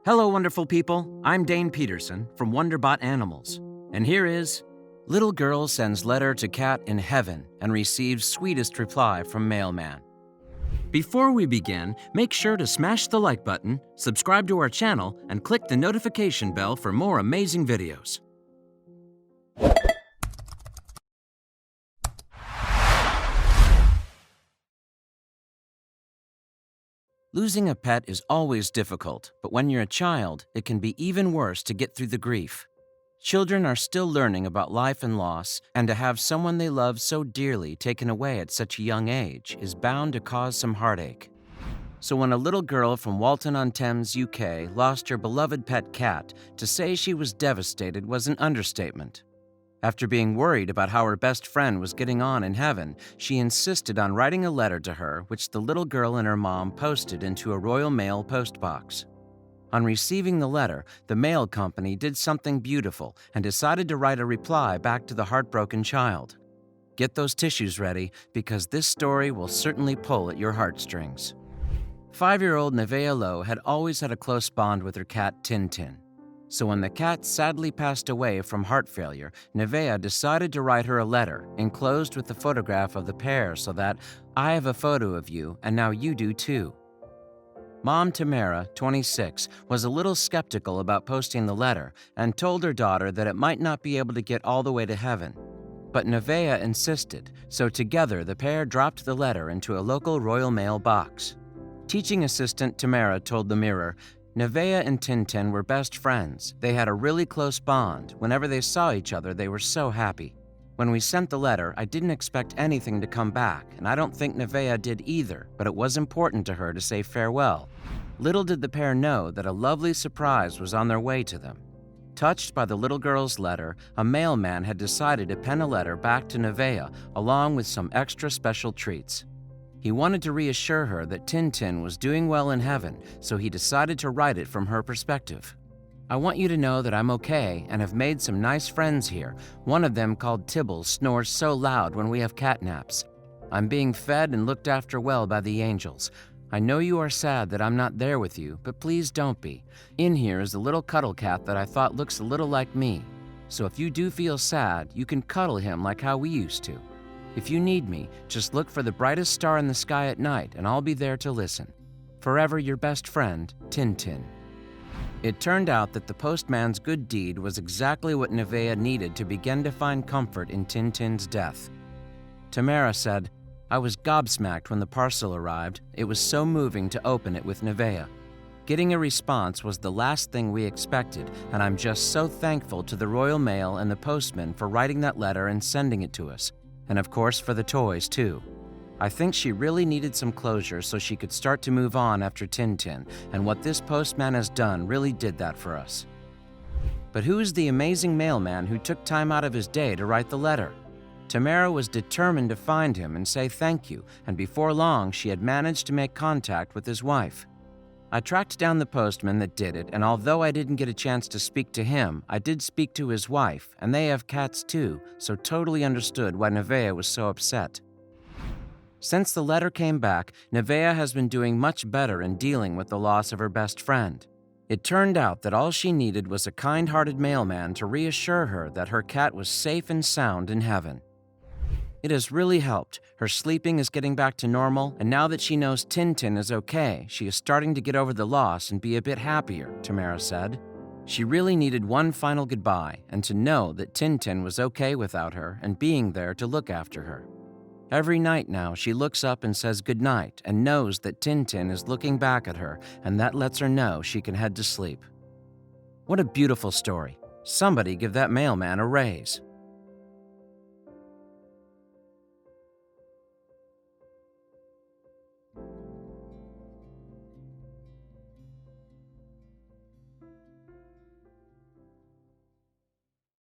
Hello, wonderful people. I'm Dane Peterson from Wonderbot Animals. And here is Little Girl Sends Letter to Cat in Heaven and Receives Sweetest Reply from Mailman. Before we begin, make sure to smash the like button, subscribe to our channel, and click the notification bell for more amazing videos. Losing a pet is always difficult, but when you're a child, it can be even worse to get through the grief. Children are still learning about life and loss, and to have someone they love so dearly taken away at such a young age is bound to cause some heartache. So when a little girl from Walton-on-Thames, UK, lost her beloved pet cat, to say she was devastated was an understatement. After being worried about how her best friend was getting on in heaven, she insisted on writing a letter to her, which the little girl and her mom posted into a Royal Mail postbox. On receiving the letter, the mail company did something beautiful and decided to write a reply back to the heartbroken child. Get those tissues ready, because this story will certainly pull at your heartstrings. 5-year-old Nevaeh Lowe had always had a close bond with her cat Tintin. So when the cat sadly passed away from heart failure, Nevaeh decided to write her a letter, enclosed with the photograph of the pair so that, "I have a photo of you, and now you do too." Mom Tamara, 26, was a little skeptical about posting the letter and told her daughter that it might not be able to get all the way to heaven. But Nevaeh insisted, so together the pair dropped the letter into a local Royal Mail box. Teaching assistant Tamara told the Mirror, "Nevaeh and Tintin were best friends. They had a really close bond. Whenever they saw each other, they were so happy. When we sent the letter, I didn't expect anything to come back, and I don't think Nevaeh did either, but it was important to her to say farewell." Little did the pair know that a lovely surprise was on their way to them. Touched by the little girl's letter, a mailman had decided to pen a letter back to Nevaeh, along with some extra special treats. He wanted to reassure her that Tintin was doing well in heaven, so he decided to write it from her perspective. "I want you to know that I'm okay and have made some nice friends here. One of them, called Tibble, snores so loud when we have cat naps. I'm being fed and looked after well by the angels. I know you are sad that I'm not there with you, but please don't be. In here is a little cuddle cat that I thought looks a little like me. So if you do feel sad, you can cuddle him like how we used to. If you need me, just look for the brightest star in the sky at night, and I'll be there to listen. Forever your best friend, Tintin." It turned out that the postman's good deed was exactly what Nevaeh needed to begin to find comfort in Tintin's death. Tamara said, "I was gobsmacked when the parcel arrived. It was so moving to open it with Nevaeh. Getting a response was the last thing we expected, and I'm just so thankful to the Royal Mail and the postman for writing that letter and sending it to us. And of course for the toys, too. I think she really needed some closure so she could start to move on after Tintin, and what this postman has done really did that for us." But who is the amazing mailman who took time out of his day to write the letter? Tamara was determined to find him and say thank you, and before long she had managed to make contact with his wife. I tracked down the postman that did it, and although I didn't get a chance to speak to him, I did speak to his wife, and they have cats too, so totally understood why Nevaeh was so upset. Since the letter came back, Nevaeh has been doing much better in dealing with the loss of her best friend. It turned out that all she needed was a kind-hearted mailman to reassure her that her cat was safe and sound in heaven. It has really helped. Her sleeping is getting back to normal, and now that she knows Tintin is okay, she is starting to get over the loss and be a bit happier, Tamara said. She really needed one final goodbye, and to know that Tintin was okay without her and being there to look after her. Every night now, she looks up and says goodnight and knows that Tintin is looking back at her, and that lets her know she can head to sleep. What a beautiful story. Somebody give that mailman a raise.